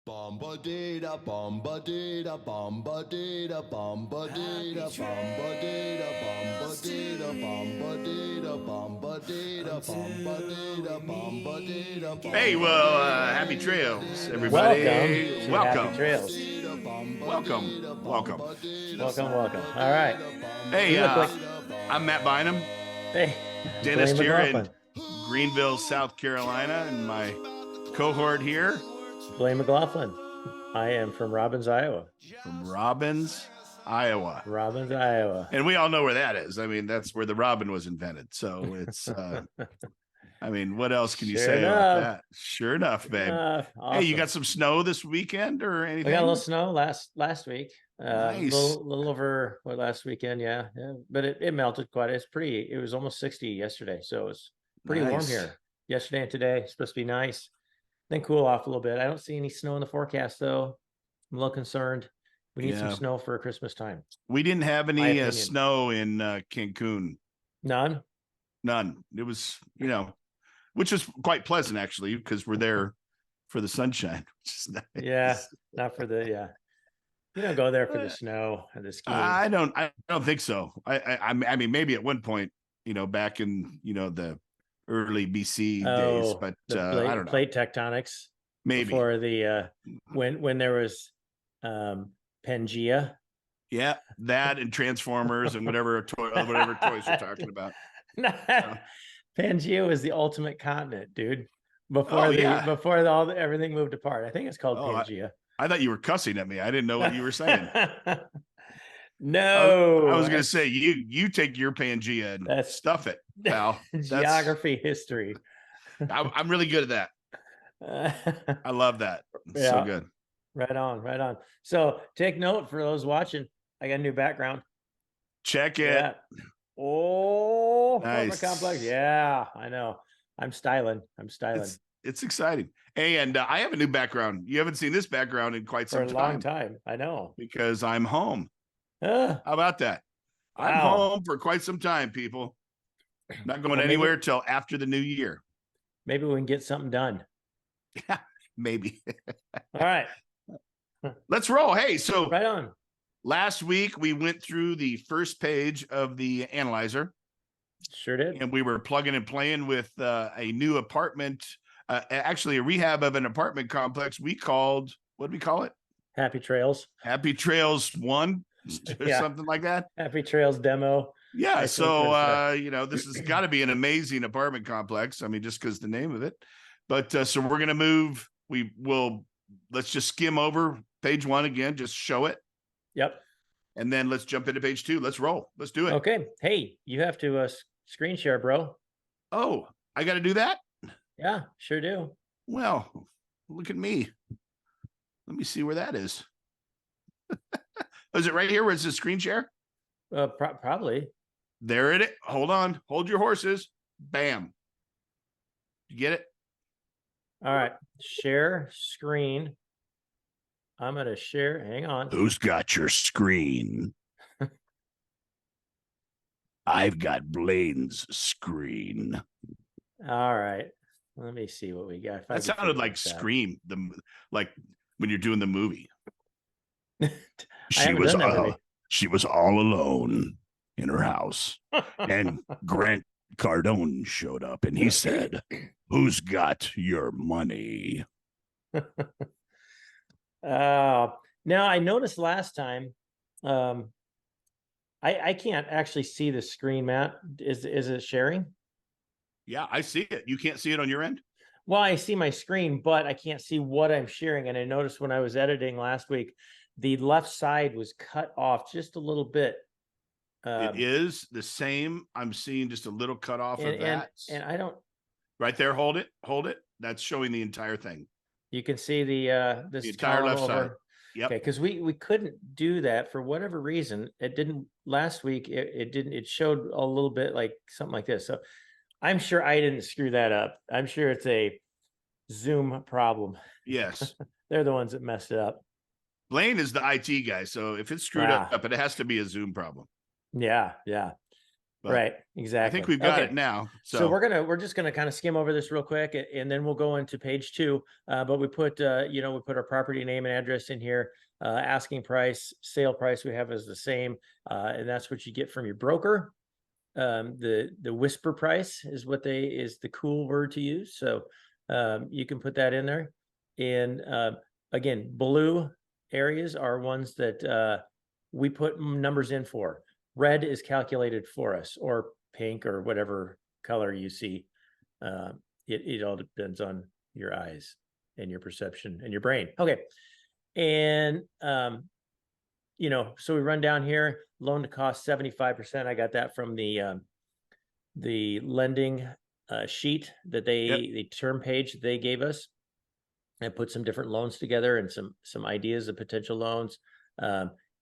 Bomba data, bomba data, bomba data, bomba data, bomba data, bomba data, bomba data, bomba data, bomba data, bomba data. Hey, well, happy trails, Welcome everybody. to Welcome. Happy Trails. Welcome. Welcome. All right. Hey, You look like I'm Matt Bynum, hey, dentist Blaine here in McLaughlin. Greenville, South Carolina, and my cohort here Blaine McLaughlin. I am from Robbins, Iowa. from Robbins, Iowa. Robbins, Iowa. And we all know where that is. I mean, that's where the robin was invented. So it's, I mean, what else can you Sure say enough. about that? Sure enough, babe. Awesome. Hey, you got some snow this weekend or We anything? got a little snow last week. Nice. Little over last weekend, yeah. But it melted quite. It was almost 60 yesterday, so it's pretty warm Nice. here. Yesterday and today, it's supposed to be nice. Then cool off a little bit. I don't see any snow in the forecast though. I'm a little concerned. We need some snow for Christmas time. We didn't have any snow in Cancun. None. It was, which was quite pleasant actually, because we're there for the sunshine. Which is nice. Yeah, not for the You don't go there for the snow and the skiing. I don't think so. I mean, maybe at one point, back in the early BC days, but I don't know. Plate tectonics. Maybe before the when there was Pangea. Yeah, that and Transformers and whatever toys you're talking about. Pangea was the ultimate continent, dude. Before everything moved apart. I think it's called Pangea. I thought you were cussing at me. I didn't know what you were saying. No, I was going to say you take your Pangea and stuff it, pal. Geography, history. I'm really good at that. I love that. It's so good. Right on. So take note for those watching. I got a new background. Check it. Yeah. Oh, nice. Complex. Yeah, I know. I'm styling. It's exciting. Hey, and I have a new background. You haven't seen this background in quite some time. For a long time. I know. Because I'm home. How about that? Wow. I'm home for quite some time, people. Not going anywhere till after the new year. Maybe we can get something done. Yeah, maybe. All right. Let's roll. Hey, so right on. Last week we went through the first page of the analyzer. Sure did. And we were plugging and playing with a new apartment, actually a rehab of an apartment complex we called, what did we call it? Happy Trails. Happy Trails 1, or something like that. Happy Trails demo. Yeah. So, this has got to be an amazing apartment complex. I mean, just because the name of it. But so we're going to move. Let's just skim over page 1 again, just show it. Yep. And then let's jump into page 2. Let's roll. Let's do it. Okay. Hey, you have to screen share, bro. Oh, I got to do that? Yeah, sure do. Well, look at me. Let me see where that is. Is it right here where it's a screen share? Probably. There it is. Hold on. Hold your horses. Bam. You get it? All right. Share screen. I'm going to share. Hang on. Who's got your screen? I've got Blaine's screen. All right. Let me see what we got. That sounded like Scream, like when you're doing the movie. She was all alone in her house. And Grant Cardone showed up and he said, "Who's got your money?" Now I noticed last time, I can't actually see the screen, Matt. Is it sharing? Yeah, I see it. You can't see it on your end? Well, I see my screen, but I can't see what I'm sharing. And I noticed when I was editing last week, the left side was cut off just a little bit. It is the same. I'm seeing just a little cut off of that. And I don't. Right there. Hold it. That's showing the entire thing. You can see the entire left side. Yep. Okay, because we couldn't do that for whatever reason. It didn't last week. It didn't. It showed a little bit like something like this. So I'm sure I didn't screw that up. I'm sure it's a Zoom problem. Yes. They're the ones that messed it up. Blaine is the IT guy. So if it's screwed up, it has to be a Zoom problem. Yeah. but right. I Exactly. think we've got Okay. it now. So we're just gonna kind of skim over this real quick, and then we'll go into page 2. But we put we put our property name and address in here. Asking price, sale price we have is the same, and that's what you get from your broker. The whisper price is is the cool word to use. So you can put that in there. And again, blue areas are ones that we put numbers in for. Red is calculated for us, or pink, or whatever color you see. It all depends on your eyes and your perception and your brain. Okay. And so we run down here, loan to cost 75%. I got that from the lending sheet that the term page they gave us. I put some different loans together and some ideas of potential loans.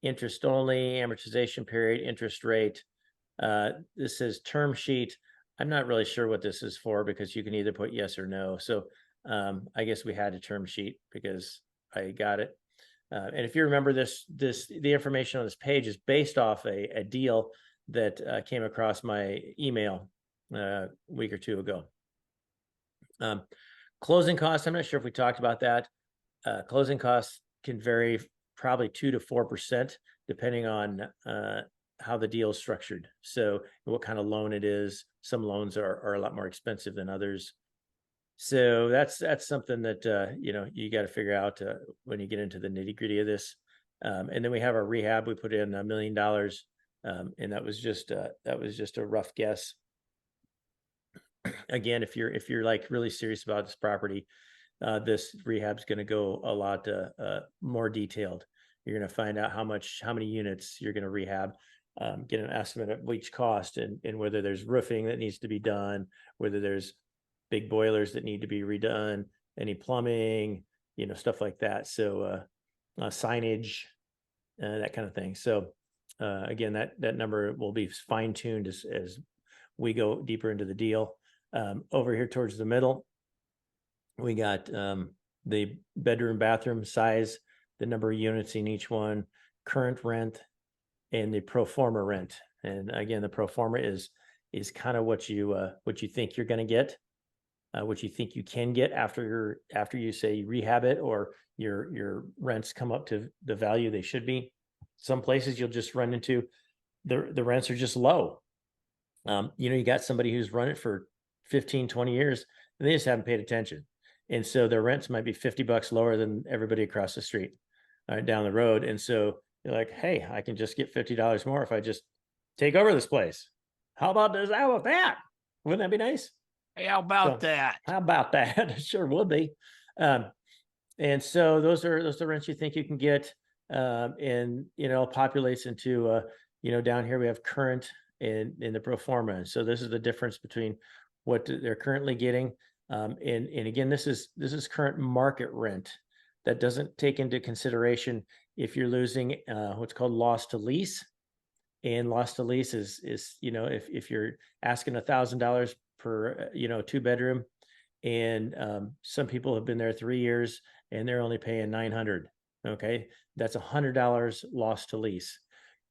Interest only, amortization period, interest rate. This says term sheet. I'm not really sure what this is for, because you can either put yes or no. So I guess we had a term sheet because I got it. And if you remember the information on this page is based off a deal that came across my email a week or two ago. Closing costs, I'm not sure if we talked about that. Closing costs can vary probably 2 to 4%, depending on how the deal is structured. So what kind of loan it is. Some loans are a lot more expensive than others. So that's something that you got to figure out when you get into the nitty gritty of this. And then we have our rehab. We put in $1 million, and that was just a rough guess. Again, if you're like really serious about this property, this rehab's going to go a lot more detailed. You're going to find out how many units you're going to rehab, get an estimate of each cost, and whether there's roofing that needs to be done, whether there's big boilers that need to be redone, any plumbing, stuff like that. So signage, that kind of thing. So again, that number will be fine tuned as we go deeper into the deal. Over here towards the middle, we got the bedroom, bathroom size, the number of units in each one, current rent, and the pro forma rent. And again, the pro forma is kind of what you think you're going to get, what you think you can get after you say rehab it, or your rents come up to the value they should be. Some places you'll just run into the rents are just low. You got somebody who's run it for 15, 20 years, and they just haven't paid attention. And so their rents might be $50 lower than everybody across the street, down the road. And so you're like, hey, I can just get $50 more if I just take over this place. How about that? Wouldn't that be nice? Hey, how about that? How about that? Sure would be. And so those are the rents you think you can get. And populates into down here we have current in the pro forma. So this is the difference between what they're currently getting. And again, this is current market rent. That doesn't take into consideration if you're losing what's called loss to lease. And loss to lease is if you're asking $1,000 per 2-bedroom, and some people have been there 3 years and they're only paying $900. Okay, that's $100 loss to lease.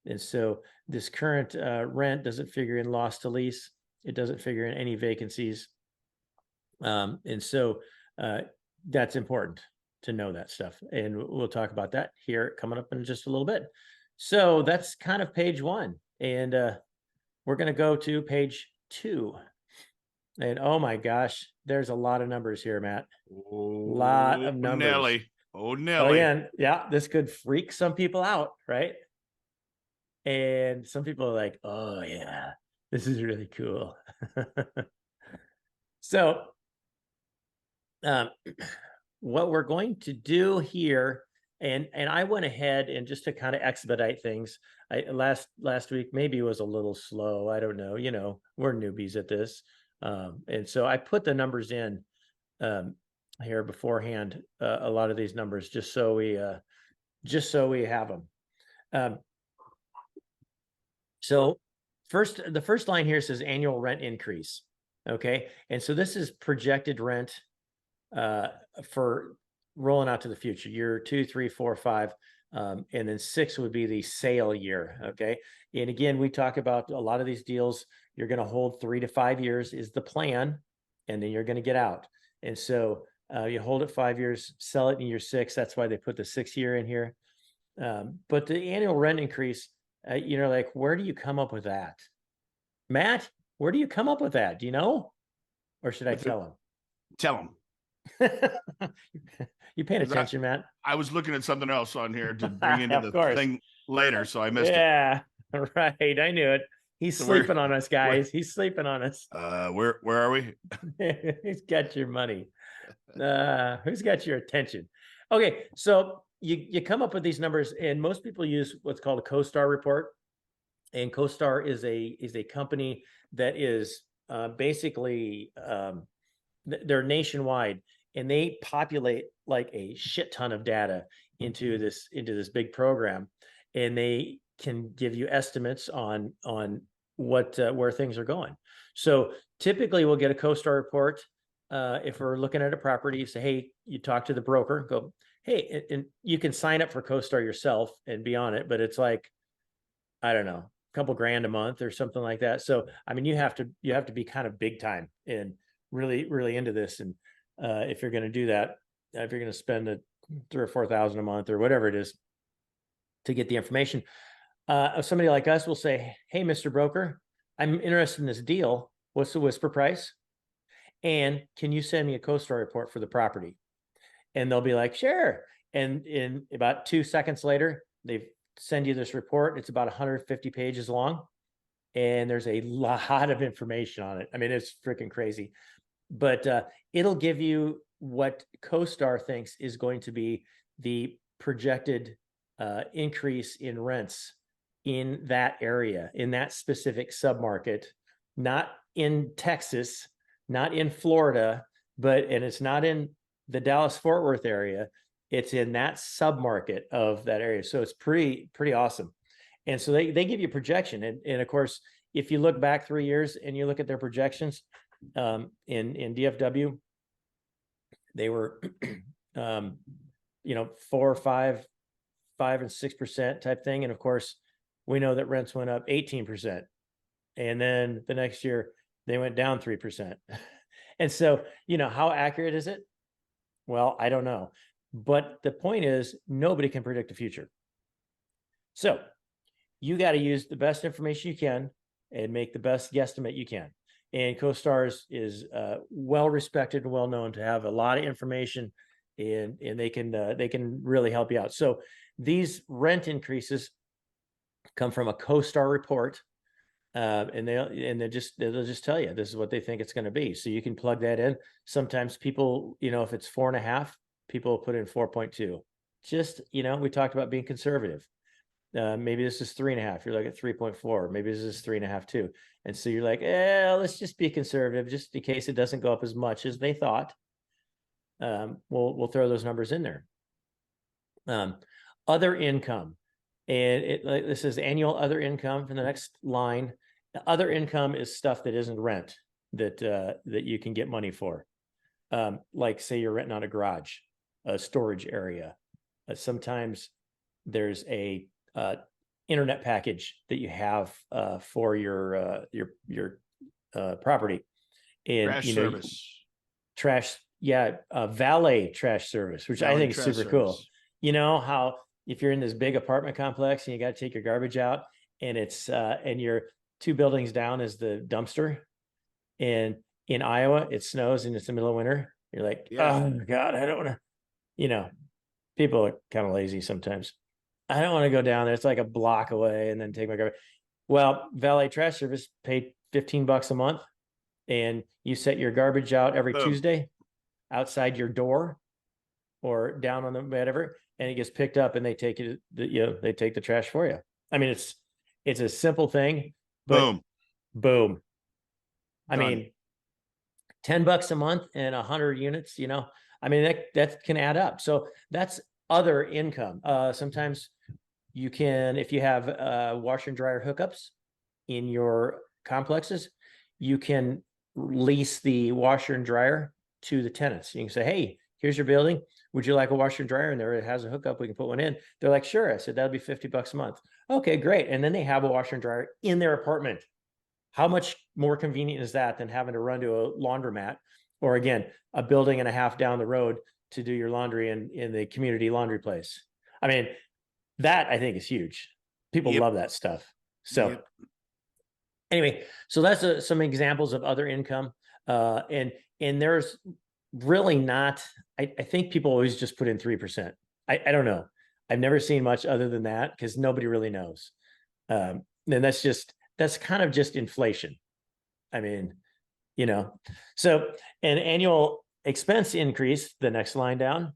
And so this current rent doesn't figure in loss to lease. It doesn't figure in any vacancies. And so that's important to know that stuff. And we'll talk about that here coming up in just a little bit. So that's kind of page 1. And we're going to go to page 2. And oh my gosh, there's a lot of numbers here, Matt. A lot of numbers. Nelly. Oh, Nelly. Yeah, this could freak some people out, right? And some people are like, oh yeah, this is really cool. So what we're going to do here, and I went ahead and just to kind of expedite things, last week maybe it was a little slow. I don't know, we're newbies at this. And so I put the numbers in here beforehand, a lot of these numbers, just so we have them. So the first line here says annual rent increase. Okay. And so this is projected rent for rolling out to the future, year 2, 3, 4, 5. And then 6 would be the sale year. Okay. And again, we talk about a lot of these deals You're going to hold 3 to 5 years is the plan, and then you're going to get out. And so you hold it 5 years, sell it in year 6. That's why they put the 6-year in here. But the annual rent increase, like, where do you come up with that? Matt, where do you come up with that? Do you know? Or should I tell him? Tell them. You paying attention, Matt? I was looking at something else on here to bring into Of the course. thing later, so I missed it. Yeah, right. I knew it. He's So sleeping on us, guys. He's sleeping on us. Where are we? He's got your money. Who's got your attention? Okay, so you come up with these numbers, and most people use what's called a CoStar report. And CoStar is a company that is basically they're nationwide, and they populate like a shit ton of data into this big program, and they can give you estimates on what where things are going. So typically we'll get a CoStar report if we're looking at a property. You say, hey, you talk to the broker, go, hey, and you can sign up for CoStar yourself and be on it, but it's like, I don't know, a couple grand a month or something like that. So I mean, you have to be kind of big time and really into this. And if you're going to do that, if you're going to spend $3,000 or $4,000 a month or whatever it is to get the information, somebody like us will say, hey, Mr. Broker, I'm interested in this deal. What's the whisper price? And can you send me a CoStar report for the property? And they'll be like, sure. And in about 2 seconds later, they send you this report. It's about 150 pages long, and there's a lot of information on it. I mean, it's freaking crazy, but it'll give you what CoStar thinks is going to be the projected increase in rents in that area, in that specific submarket, not in Texas, not in Florida, and it's not in the Dallas-Fort Worth area. It's in that submarket of that area. So it's pretty awesome. And so they give you projection. And of course, if you look back 3 years and you look at their projections in DFW, they were 4 or 5 and 6% type thing. And of course, we know that rents went up 18%. And then the next year they went down 3%. And so, how accurate is it? Well, I don't know. But the point is, nobody can predict the future. So you got to use the best information you can and make the best guesstimate you can. And CoStar is well respected and well known to have a lot of information, and they can really help you out. So these rent increases come from a CoStar report, and they'll just tell you this is what they think it's going to be. So you can plug that in. Sometimes people, if it's 4.5, people put in 4.2. Just, we talked about being conservative. Maybe this is 3.5. You're like at 3.4. Maybe this is 3.5 too. And so you're like, let's just be conservative, just in case it doesn't go up as much as they thought. We'll throw those numbers in there. Other income, and this is annual other income from the next line. Other income is stuff that isn't rent that you can get money for. Like say you're renting out a garage, a storage area. Sometimes there's a internet package that you have for your property, and Trash service. Valet trash service, which I think is super cool. You know how if you're in this big apartment complex and you got to take your garbage out, and it's and you're 2 buildings down is the dumpster, and in Iowa it snows and it's the middle of winter. You're like, oh God, I don't want to. People are kind of lazy sometimes. I don't want to go down there. It's like a block away and then take my garbage. Well, valet trash service paid $15 a month, and you set your garbage out every Tuesday outside your door or down on the whatever, and it gets picked up and they take it. They take the trash for you. I mean, it's a simple thing, but boom. I mean, $10 a month and 100 units. I mean that can add up. So that's other income. Sometimes you can, if you have washer and dryer hookups in your complexes, you can lease the washer and dryer to the tenants. You can say, hey, here's your building. Would you like a washer and dryer? And there it has a hookup. We can put one in. They're like, sure. I said, that'll be $50 a month. Okay, great. And then they have a washer and dryer in their apartment. How much more convenient is that than having to run to a laundromat, or again, a building and a half down the road to do your laundry in the community laundry place? I mean, that I think is huge. People Yep. love that stuff. So Yep. anyway, so that's some examples of other income. And there's really not, I think people always just put in 3%. I don't know. I've never seen much other than that because nobody really knows. And that's kind of just inflation. I mean, so an annual expense increase, the next line down,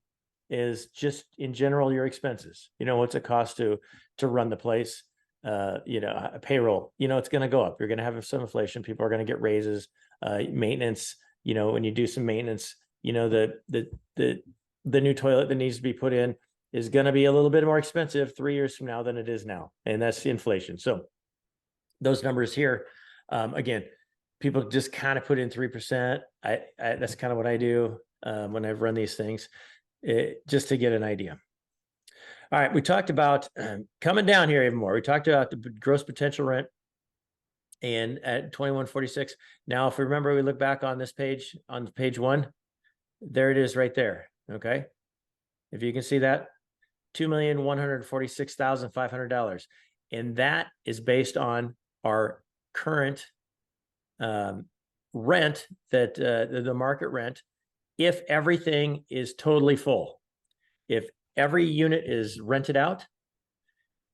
is just in general your expenses. What's it cost to run the place? A payroll, it's going to go up. You're going to have some inflation. People are going to get raises. Maintenance, when you do some maintenance, the new toilet that needs to be put in is going to be a little bit more expensive 3 years from now than it is now, and that's inflation. So those numbers here, again, people just kind of put in 3%. That's kind of what I do when I've run these things, just to get an idea. All right, we talked about coming down here even more. We talked about the gross potential rent, and at 2146. Now, if we remember, we look back on this page, on page 1, there it is right there. Okay, if you can see that, $2,146,500, and that is based on our current rent, that the market rent, if everything is totally full. If every unit is rented out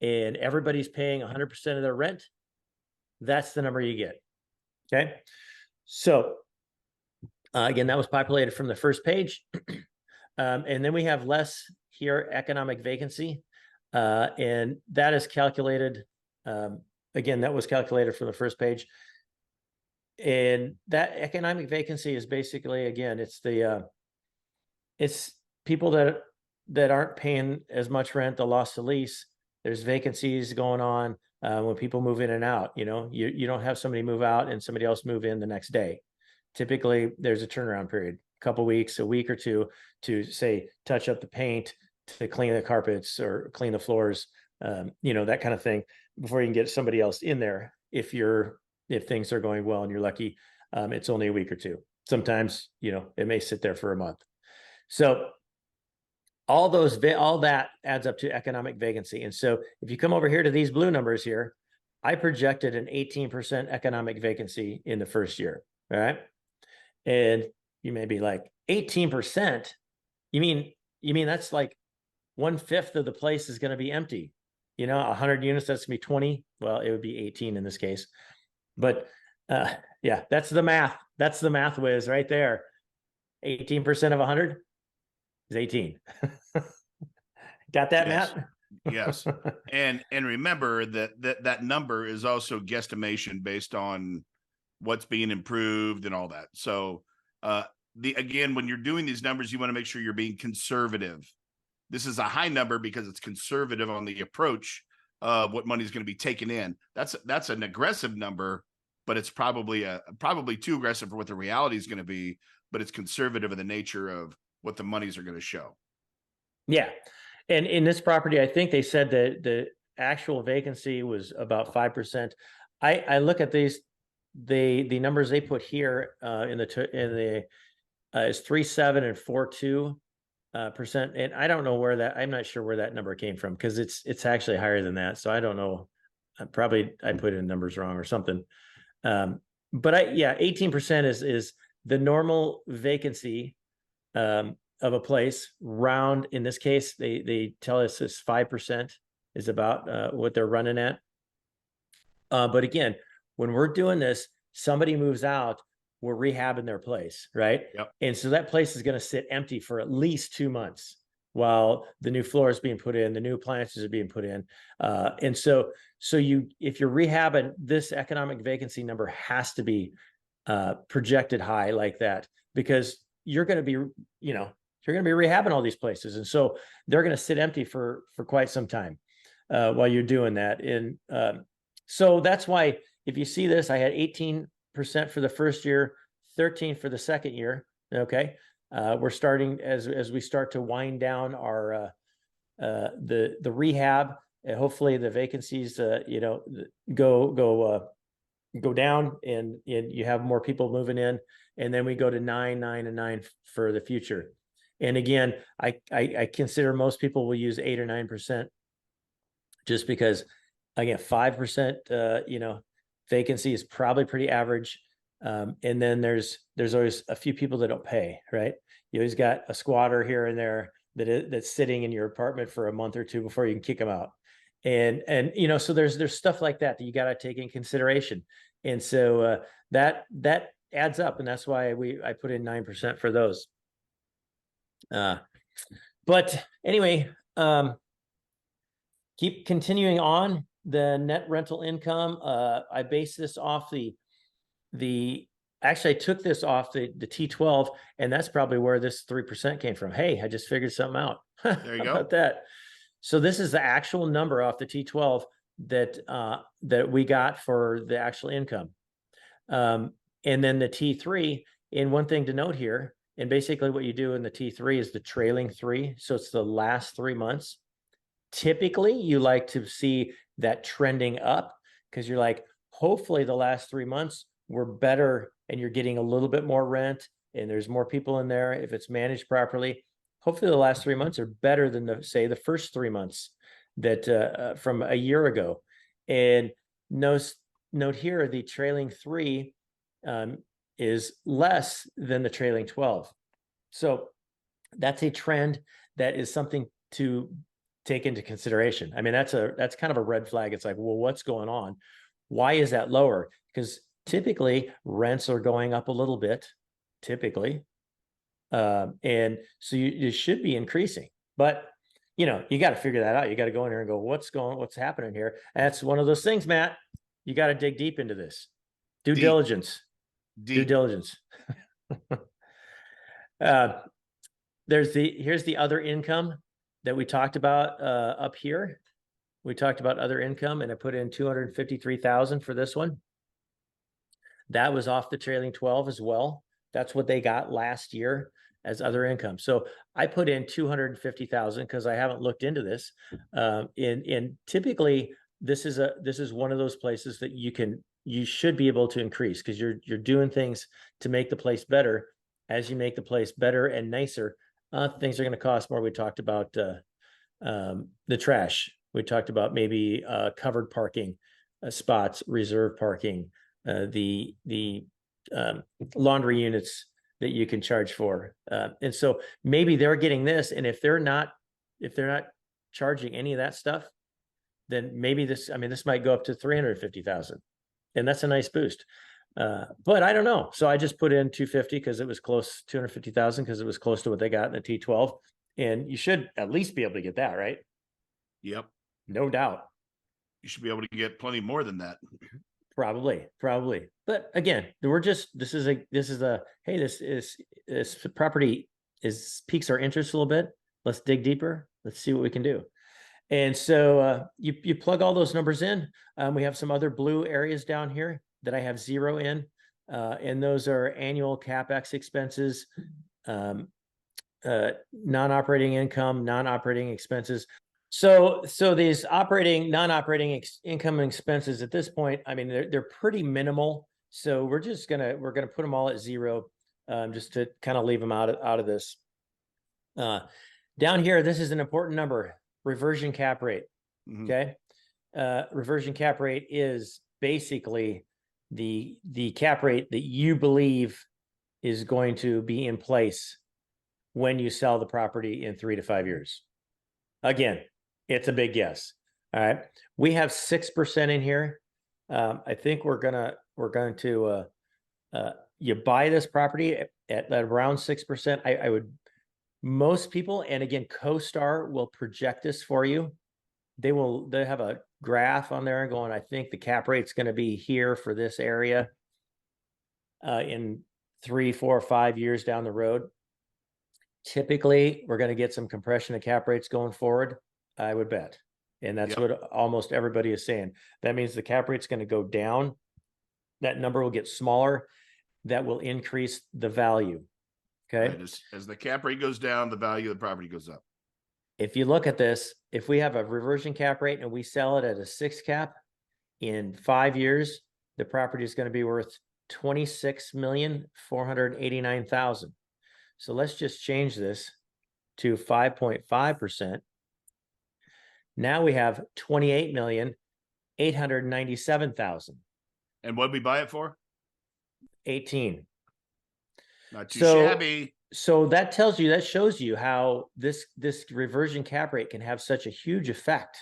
and everybody's paying 100% of their rent, that's the number you get. Okay. So again, that was populated from the first page. And then we have less here, economic vacancy. And that is calculated. Again, that was calculated from the first page. And that economic vacancy is basically, again, it's people that aren't paying as much rent, the loss to lease. There's vacancies going on when people move in and out. You don't have somebody move out and somebody else move in the next day. Typically, there's a turnaround period, a couple weeks, a week or two, to say touch up the paint, to clean the carpets or clean the floors, that kind of thing, before you can get somebody else in there. If things are going well and you're lucky, it's only a week or two. Sometimes, it may sit there for a month. So all that adds up to economic vacancy. And so if you come over here to these blue numbers here, I projected an 18% economic vacancy in the first year. All right. And you may be like, 18%? You mean that's like 1/5 of the place is going to be empty? 100 units, that's gonna be 20. Well, it would be 18 in this case. But yeah, that's the math. That's the math whiz right there. 18% of 100 is 18. Got that, Yes. Matt? Yes. And remember that number is also guesstimation based on what's being improved and all that. So again, when you're doing these numbers, you want to make sure you're being conservative. This is a high number because it's conservative on the approach of what money is going to be taken in. That's an aggressive number, but it's probably too aggressive for what the reality is going to be, but it's conservative in the nature of what the monies are going to show. Yeah. And in this property, I think they said that the actual vacancy was about 5%. I look at these, the numbers they put here in the is 3.7 and 4.2%. And I don't know where that, I'm not sure where that number came from, because it's actually higher than that. So I don't know. I put in numbers wrong or something. But 18% is the normal vacancy of a place. Round, in this case, they tell us this 5% is about what they're running at. But again, when we're doing this, somebody moves out, we're rehabbing their place, right? Yep. And so that place is going to sit empty for at least 2 months while the new floor is being put in, the new appliances are being put in. And so if you're rehabbing, this economic vacancy number has to be projected high like that, because you're going to be, rehabbing all these places. And so they're going to sit empty for quite some time while you're doing that. And so that's why, if you see this, I had 18% for the first year, 13 for the second year. Okay. We're starting as we start to wind down our the rehab, and hopefully the vacancies go go down, and you have more people moving in, and then we go to 9, 9, and 9 for the future. And again, I consider most people will use 8 or 9%, just because, again, 5%, vacancy is probably pretty average. And then there's always a few people that don't pay, right? You always got a squatter here and there that's sitting in your apartment for a month or two before you can kick them out. And so there's stuff like that you got to take in consideration. And so that adds up, and that's why I put in 9% for those. But anyway, keep continuing on the net rental income. I based this off actually I took this off the T12, and that's probably where this 3% came from. Hey, I just figured something out. There you go. About that. So this is the actual number off the T12 that we got for the actual income. And then the T3, and one thing to note here, and basically what you do in the T3 is the trailing 3. So it's the last 3 months. Typically, you like to see that trending up, because you're like, hopefully the last 3 months were better, and you're getting a little bit more rent, and there's more people in there if it's managed properly. Hopefully the last 3 months are better than the first 3 months that from a year ago. And note here, the trailing 3 is less than the trailing 12. So that's a trend that is something to take into consideration. I mean, that's kind of a red flag. It's like, well, what's going on? Why is that lower? Because typically rents are going up a little bit, typically. And so you should be increasing, but you got to figure that out. You got to go in here and go, what's happening here? And that's one of those things, Matt. You got to dig deep into this. Due diligence. Due diligence. Here's the other income that we talked about up here. We talked about other income, and I put in 253,000 for this one. That was off the trailing 12 as well. That's what they got last year as other income. So I put in 250,000 because I haven't looked into this. And typically this is one of those places that you should be able to increase, because you're doing things to make the place better. As you make the place better and nicer, things are going to cost more. We talked about the trash. We talked about maybe covered parking spots, reserve parking, the laundry units that you can charge for. And so maybe they're getting this, and if they're not charging any of that stuff, then maybe this might go up to 350,000, and that's a nice boost. But I don't know. So I just put in 250 because it was close, 250,000 because it was close to what they got in the T12, and you should at least be able to get that, right? Yep. No doubt. You should be able to get plenty more than that. Probably. But again, this property piques our interest a little bit. Let's dig deeper. Let's see what we can do. And so you plug all those numbers in. We have some other blue areas down here that I have 0 in, and those are annual CapEx expenses, non-operating income, non-operating expenses. So these operating, non-operating income and expenses at this point, I mean, they're pretty minimal. So we're gonna put them all at 0, just to kind of leave them out of this. Down here, this is an important number: reversion cap rate. Mm-hmm. Okay, reversion cap rate is basically the cap rate that you believe is going to be in place when you sell the property in 3 to 5 years. Again, it's a big guess. All right. We have 6% in here. I think we're going to you buy this property at around 6%. I would, most people, and again, CoStar will project this for you. They have a graph on there going, I think the cap rate's going to be here for this area in 3, 4, 5 years down the road. Typically, we're going to get some compression of cap rates going forward, I would bet. And that's what almost everybody is saying. That means the cap rate's going to go down. That number will get smaller. That will increase the value. Okay. Right. As the cap rate goes down, the value of the property goes up. If you look at this, if we have a reversion cap rate and we sell it at a 6 cap in 5 years, the property is going to be worth 26,489,000. So let's just change this to 5.5%. Now we have 28,897,000. And what did we buy it for? 18. Not too So- shabby. So that shows you how this reversion cap rate can have such a huge effect.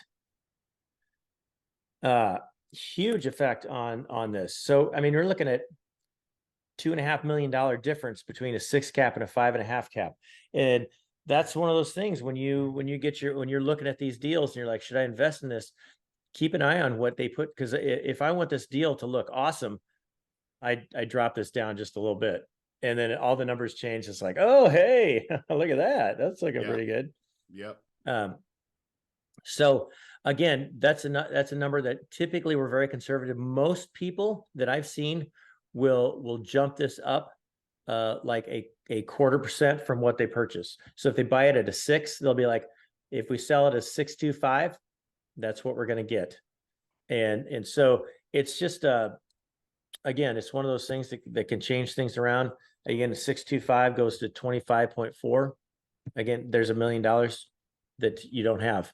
Huge effect on this. So I mean, we're looking at $2.5 million difference between a 6 cap and a 5.5 cap. And that's one of those things when you're looking at these deals and you're like, should I invest in this? Keep an eye on what they put, because if I want this deal to look awesome, I drop this down just a little bit. And then all the numbers change. It's like, oh, hey, look at that. That's looking pretty good. Yep. So again, that's a number that typically we're very conservative. Most people that I've seen will jump this up like a 0.25% from what they purchase. So if they buy it at a 6, they'll be like, if we sell it at 6.25, that's what we're going to get. And so it's just again, it's one of those things that can change things around. Again, 6.25 goes to 25.4. Again, there's $1 million that you don't have.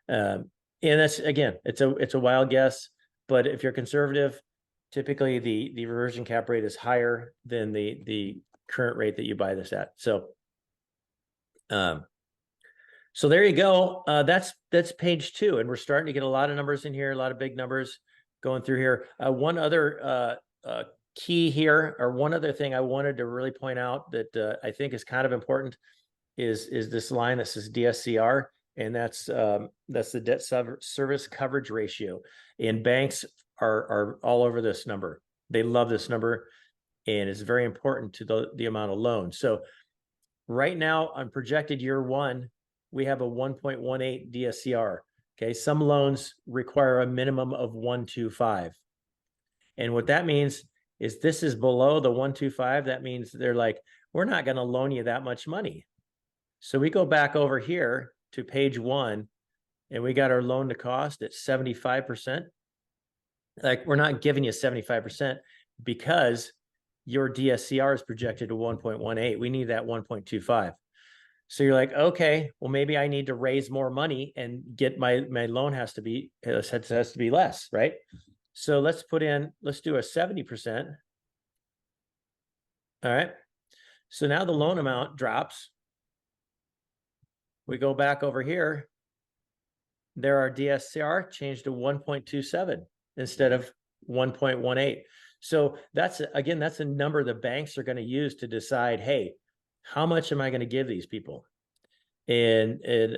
And that's, again, it's a wild guess, but if you're conservative, typically the reversion cap rate is higher than the current rate that you buy this at. So there you go. That's page 2, and we're starting to get a lot of numbers in here, a lot of big numbers going through here. One other key here, or one other thing I wanted to really point out that I think is kind of important is this line that says DSCR, and that's the debt service coverage ratio. And banks are all over this number. They love this number, and it's very important to the amount of loan. So right now on projected year 1, we have a 1.18 DSCR. Okay, some loans require a minimum of 1.25. And what that means is this is below the 1.25. That means they're like, we're not going to loan you that much money. So we go back over here to page 1, and we got our loan to cost at 75%. Like, we're not giving you 75% because your DSCR is projected to 1.18. We need that 1.25. So you're like, okay, well, maybe I need to raise more money and get my loan has to be less, right? So let's do a 70%. All right. So now the loan amount drops. We go back over here. There, our DSCR changed to 1.27 instead of 1.18. So that's a number the banks are going to use to decide, hey, how much am I going to give these people? And as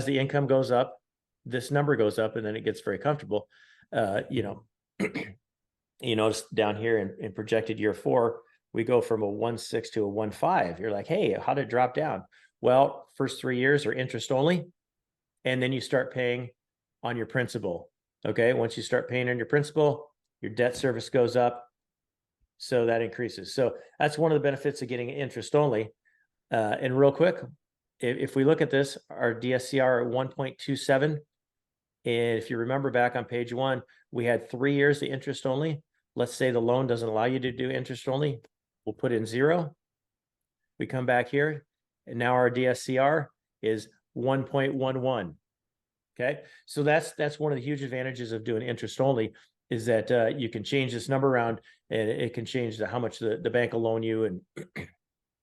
the income goes up, this number goes up, and then it gets very comfortable. You notice down here in projected year 4, we go from a 1.6 to a 1.5. You're like, hey, how did it drop down? Well, first 3 years are interest only, and then you start paying on your principal. Okay, once you start paying on your principal, your debt service goes up, so that increases. So that's one of the benefits of getting interest only. And real quick, if we look at this, our DSCR at 1.27, and if you remember back on page 1, we had 3 years of interest only. Let's say the loan doesn't allow you to do interest only. We'll put in 0. We come back here, and now our DSCR is 1.11. Okay, so that's one of the huge advantages of doing interest only, is that you can change this number around, and it can change how much the bank will loan you. And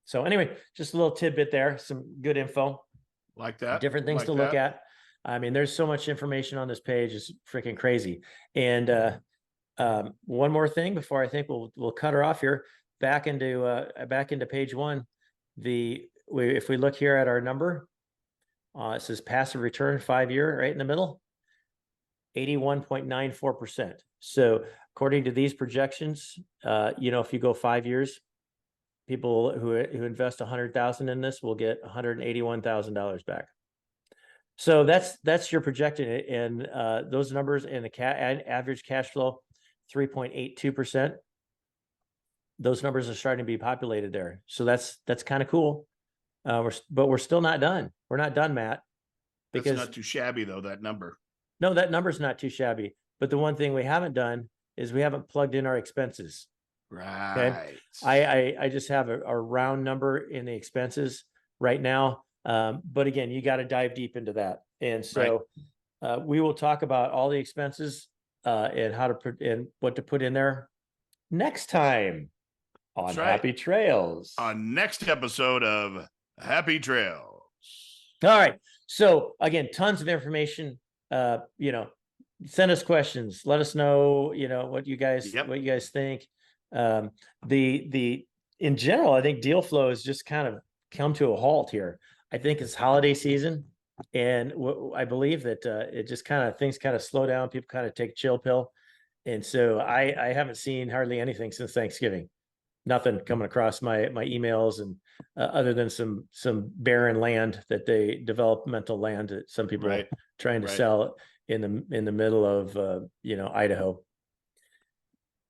so anyway, just a little tidbit there, some good info. Like that. Different things like to look at. I mean, there's so much information on this page, it's freaking crazy. And one more thing before I think we'll cut her off here. Back into page 1. If we look here at our number, it says passive return 5-year right in the middle, 81.94%. So according to these projections, if you go 5 years, people who invest 100,000 in this will get $181,000 back. So that's your projected, and those numbers, and the average cash flow 3.82%. Those numbers are starting to be populated there. So that's kind of cool. But we're still not done. We're not done, Matt. Because that's not too shabby, though, that number. No, that number's not too shabby. But the one thing we haven't done is we haven't plugged in our expenses. Right. I just have a round number in the expenses right now. But again, you got to dive deep into that. And so we will talk about all the expenses and how to put and what to put in there next time on That's right. Happy Trails. On next episode of Happy Trails. All right. So again, tons of information. You know, send us questions. Let us know, you know, what you guys think. The in general, I think deal flow has just kind of come to a halt here. I think it's holiday season, and I believe that it just kind of things kind of slow down. People kind of take a chill pill, and so I haven't seen hardly anything since Thanksgiving. Nothing coming across my emails, and other than some barren land that they developmental land that some people are trying to sell in the middle of you know, Idaho.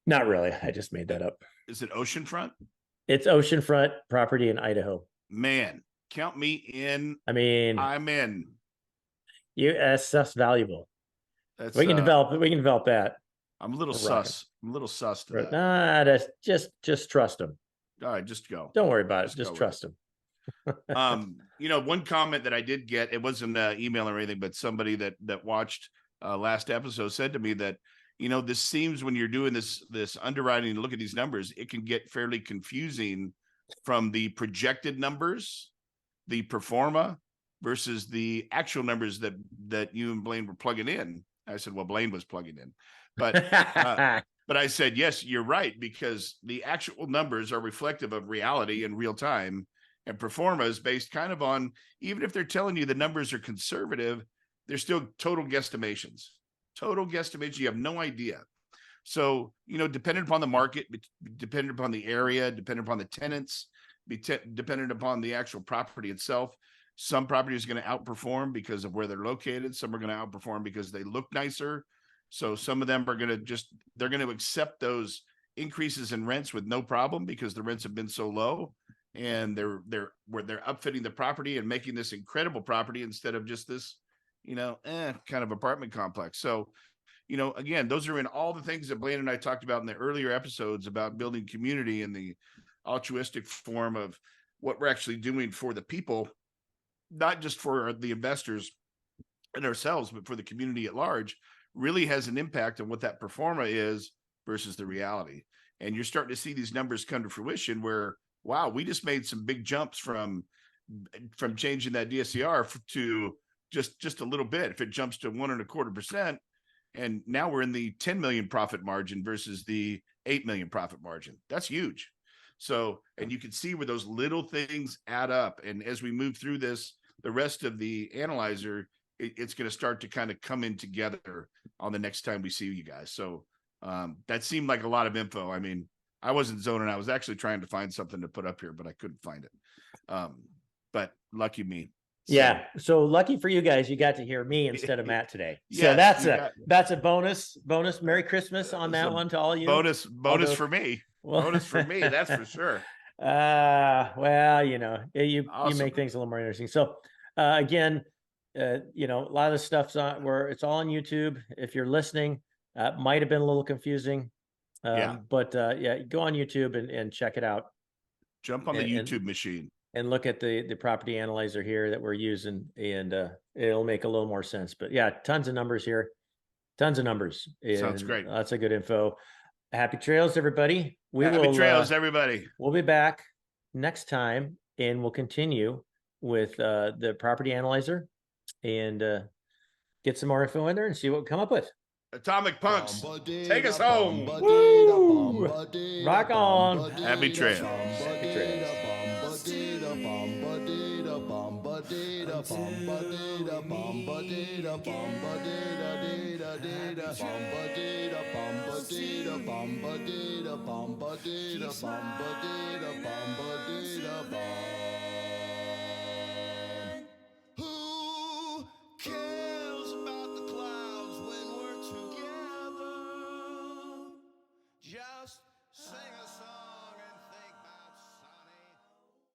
Not really. I just made that up. Is it oceanfront? It's oceanfront property in Idaho. Man, count me in. I mean, I'm in. That's valuable. That's we can develop that. I'm a little sus. I'm a little sus to that. Nah, that's just trust them. All right, just go. Don't worry about it. Just trust them. You know, one comment that I did get, it wasn't an email or anything, but somebody that watched last episode said to me that, you know, this seems when you're doing this underwriting and look at these numbers, it can get fairly confusing from the projected numbers, the pro forma versus the actual numbers that you and Blaine were plugging in. I said, well, Blaine was plugging in, but I said, yes, you're right, because the actual numbers are reflective of reality in real time, and pro forma is based kind of on, even if they're telling you the numbers are conservative, they're still total guesstimations. You have no idea. So, you know, dependent upon the market, dependent upon the area, dependent upon the tenants, dependent upon the actual property itself, some property is going to outperform because of where they're located. Some are going to outperform because they look nicer. So some of them are going to they're going to accept those increases in rents with no problem because the rents have been so low, and they're upfitting the property and making this incredible property instead of just this, you know, kind of apartment complex. So, you know, again, those are in all the things that Blaine and I talked about in the earlier episodes about building community and the altruistic form of what we're actually doing for the people, not just for the investors and ourselves, but for the community at large, really has an impact on what that pro forma is versus the reality. And you're starting to see these numbers come to fruition where, wow, we just made some big jumps from changing that DSCR to just a little bit. If it jumps to 1.25%, and now we're in the 10 million profit margin versus the 8 million profit margin. That's huge. So, and you can see where those little things add up. And as we move through this, the rest of the analyzer, it's going to start to kind of come in together on the next time we see you guys. So that seemed like a lot of info. I mean, I wasn't zoning. I was actually trying to find something to put up here, but I couldn't find it. But lucky me. Yeah. So lucky for you guys, you got to hear me instead of Matt today. So yes, that's a bonus. Merry Christmas on that one to all you. Bonus for me. Bonus for me. That's for sure. Well, you know, you make things a little more interesting. So again, you know, a lot of the stuff's it's all on YouTube. If you're listening, might have been a little confusing. But yeah, go on YouTube and check it out. Jump on the YouTube machine and look at the property analyzer here that we're using, and it'll make a little more sense. But yeah, tons of numbers here. Tons of numbers. Sounds great. Lots of good info. Happy trails, everybody. Happy trails, everybody. We'll be back next time, and we'll continue with the property analyzer and get some more info in there and see what we come up with. Atomic Punks, take us home. Woo! Rock on. Happy trails. Happy trails. Bum